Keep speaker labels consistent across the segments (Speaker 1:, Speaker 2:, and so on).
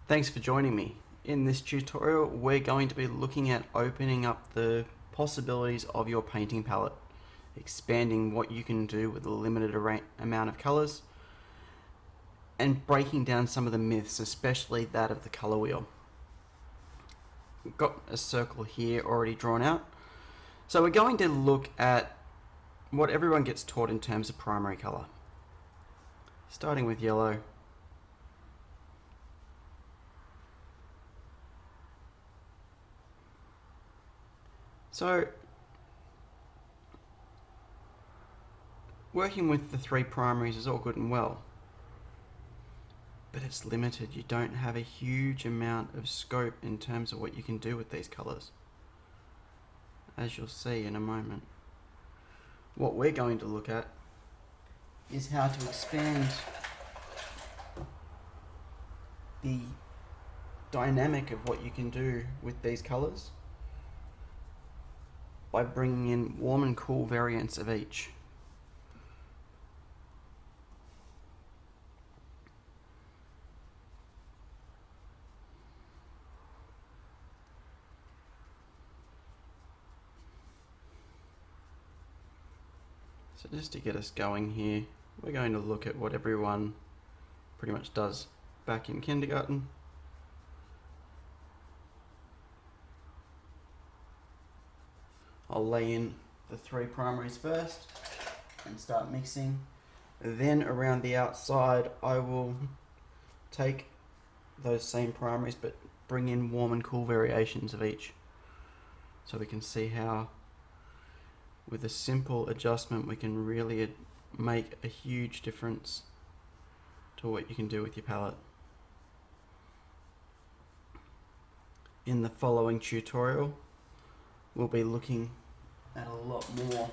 Speaker 1: Thanks for joining me. In this tutorial, we're going to be looking at opening up the possibilities of your painting palette, expanding what you can do with a limited amount of colors, and breaking down some of the myths, especially that of the color wheel. We've got a circle here already drawn out. So we're going to look at what everyone gets taught in terms of primary color. Starting with yellow. So, working with the three primaries is all good and well, but it's limited. You don't have a huge amount of scope in terms of what you can do with these colours, as you'll see in a moment. What we're going to look at is how to expand the dynamic of what you can do with these colours by bringing in warm and cool variants of each. So just to get us going here, we're going to look at what everyone pretty much does back in kindergarten. I'll lay in the three primaries first and start mixing. Then around the outside I will take those same primaries but bring in warm and cool variations of each, so we can see how with a simple adjustment we can really make a huge difference to what you can do with your palette. In the following tutorial we'll be looking at a lot more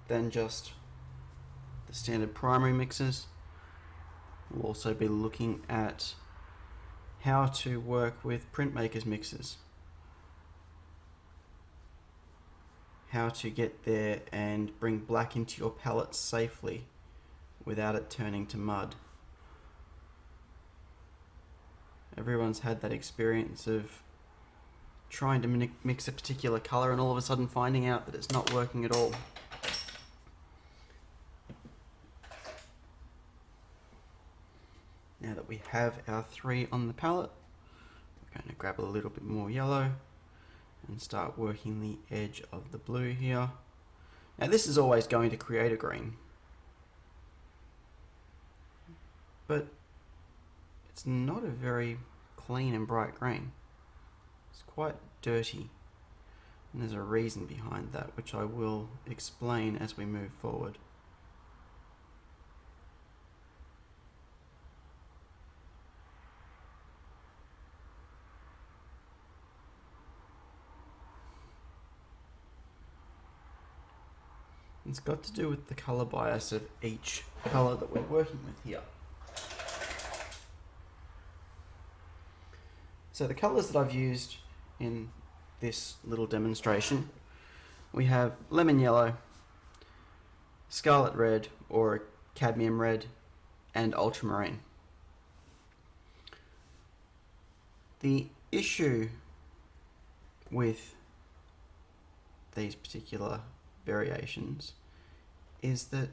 Speaker 1: than just the standard primary mixes. We'll also be looking at how to work with printmakers mixes, how to get there and bring black into your palette safely without it turning to mud. Everyone's had that experience of trying to mix a particular colour and all of a sudden finding out that it's not working at all. Now that we have our three on the palette, we're going to grab a little bit more yellow and start working the edge of the blue here. Now this is always going to create a green, but it's not a very clean and bright green. It's quite dirty, and there's a reason behind that which I will explain as we move forward. It's got to do with the colour bias of each colour that we're working with here. So the colours that I've used in this little demonstration, we have lemon yellow, scarlet red or cadmium red, and ultramarine. The issue with these particular variations is that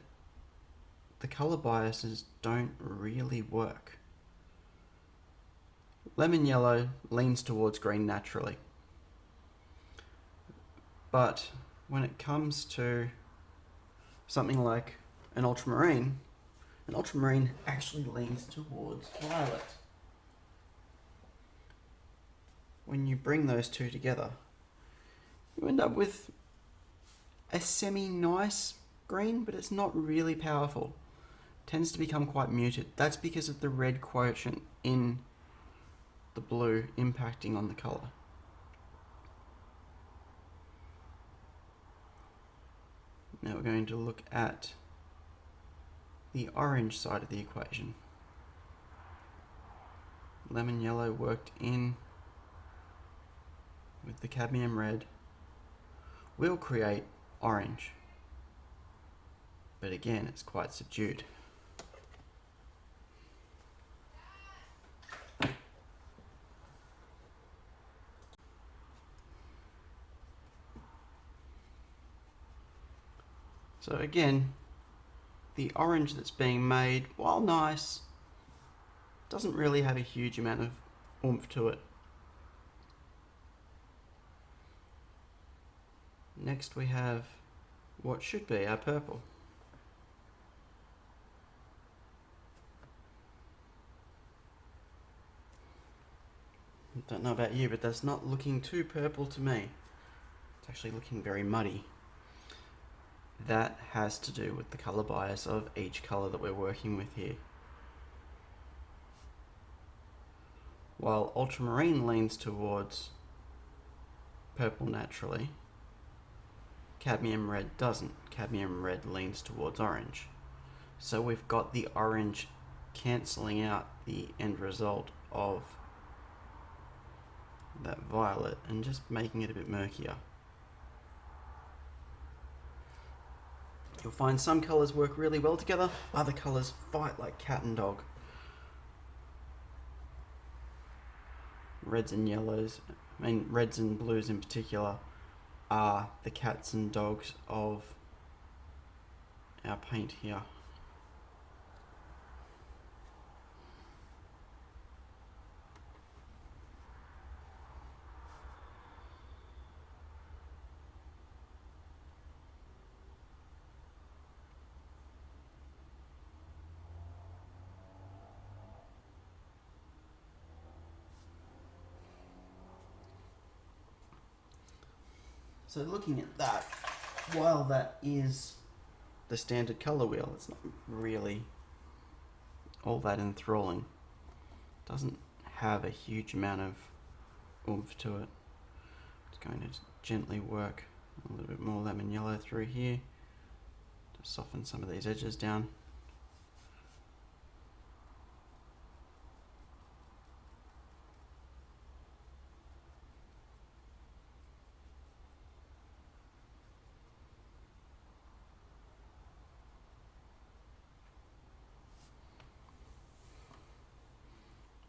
Speaker 1: the colour biases don't really work. Lemon yellow leans towards green naturally, but when it comes to something like an ultramarine actually leans towards violet. When you bring those two together, you end up with a semi-nice green, but it's not really powerful. It tends to become quite muted. That's because of the red quotient in the blue impacting on the colour. Now we're going to look at the orange side of the equation. Lemon yellow worked in with the cadmium red will create orange, but again it's quite subdued. So again, the orange that's being made, while nice, doesn't really have a huge amount of oomph to it. Next we have what should be our purple. Don't know about you, but that's not looking too purple to me. It's actually looking very muddy. That has to do with the colour bias of each colour that we're working with here. While ultramarine leans towards purple naturally, cadmium red doesn't. Cadmium red leans towards orange. So we've got the orange cancelling out the end result of that violet and just making it a bit murkier. You'll find some colours work really well together, other colours fight like cat and dog. Reds and yellows, I mean reds and blues in particular, are the cats and dogs of our paint here. So looking at that, while that is the standard colour wheel, it's not really all that enthralling. It doesn't have a huge amount of oomph to it. It's going to gently work a little bit more lemon yellow through here to soften some of these edges down.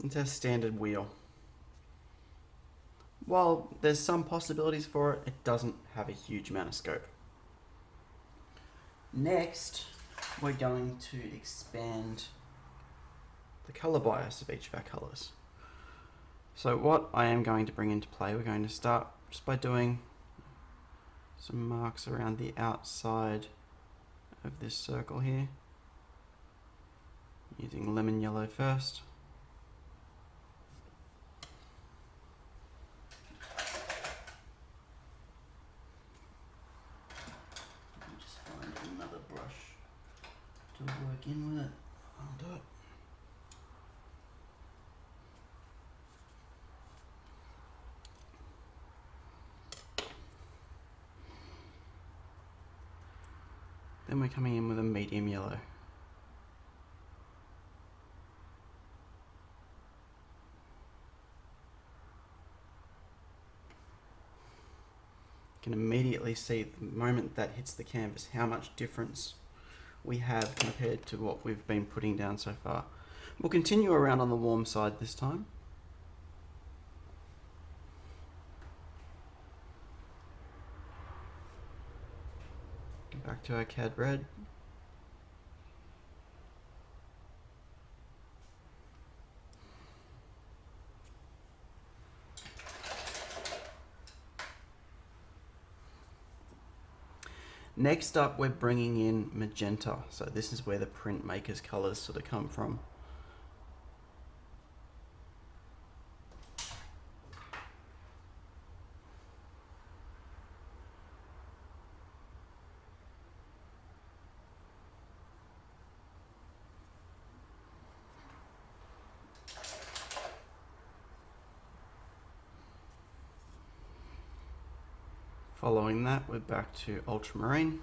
Speaker 1: It's a standard wheel. While there's some possibilities for it, it doesn't have a huge amount of scope. Next, we're going to expand the colour bias of each of our colours. So what I am going to bring into play, we're going to start just by doing some marks around the outside of this circle here, using lemon yellow first. Work in with it. I'll do it. Then we're coming in with a medium yellow. You can immediately see the moment that hits the canvas how much difference we have compared to what we've been putting down so far. We'll continue around on the warm side this time. Back to our cad red. Next up, we're bringing in magenta. So this is where the printmaker's colours sort of come from. Following that, we're back to ultramarine.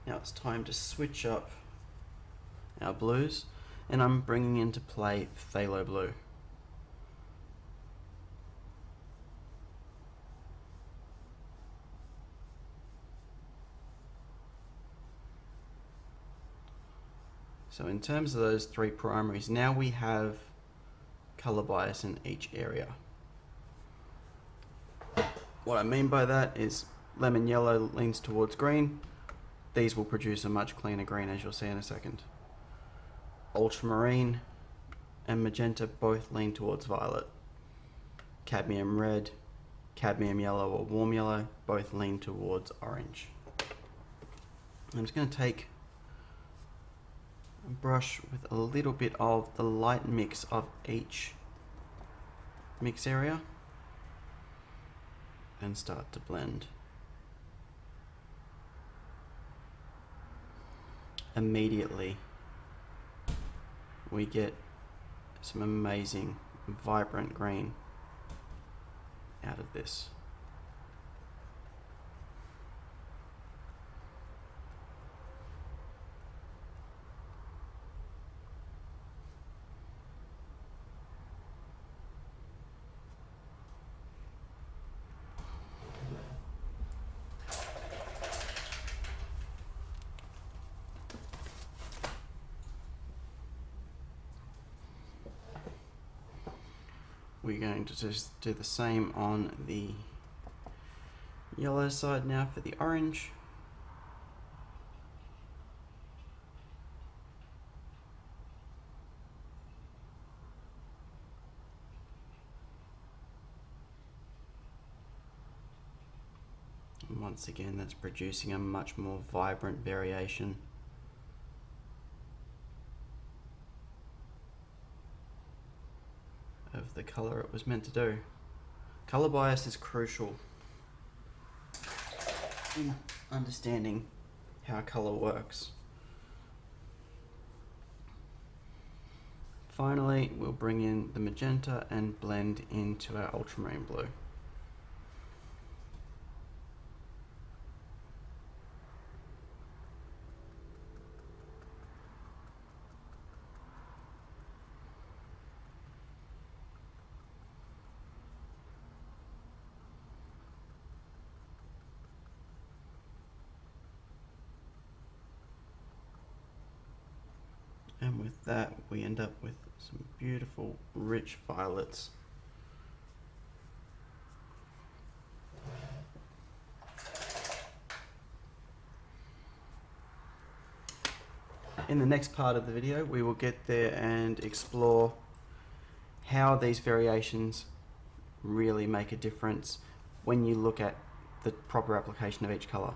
Speaker 1: Now it's time to switch up our blues, and I'm bringing into play phthalo blue. So in terms of those three primaries, now we have color bias in each area. What I mean by that is lemon yellow leans towards green. These will produce a much cleaner green, as you'll see in a second. Ultramarine and magenta both lean towards violet. Cadmium red, cadmium yellow or warm yellow both lean towards orange. I'm just going to take a brush with a little bit of the light mix of each mix area and start to blend. Immediately we get some amazing vibrant green out of this. We're going to just do the same on the yellow side now for the orange. And once again, that's producing a much more vibrant variation. Of the color it was meant to do. Color bias is crucial in understanding how color works. Finally, we'll bring in the magenta and blend into our ultramarine blue. And with that, we end up with some beautiful, rich violets. In the next part of the video, we will get there and explore how these variations really make a difference when you look at the proper application of each color.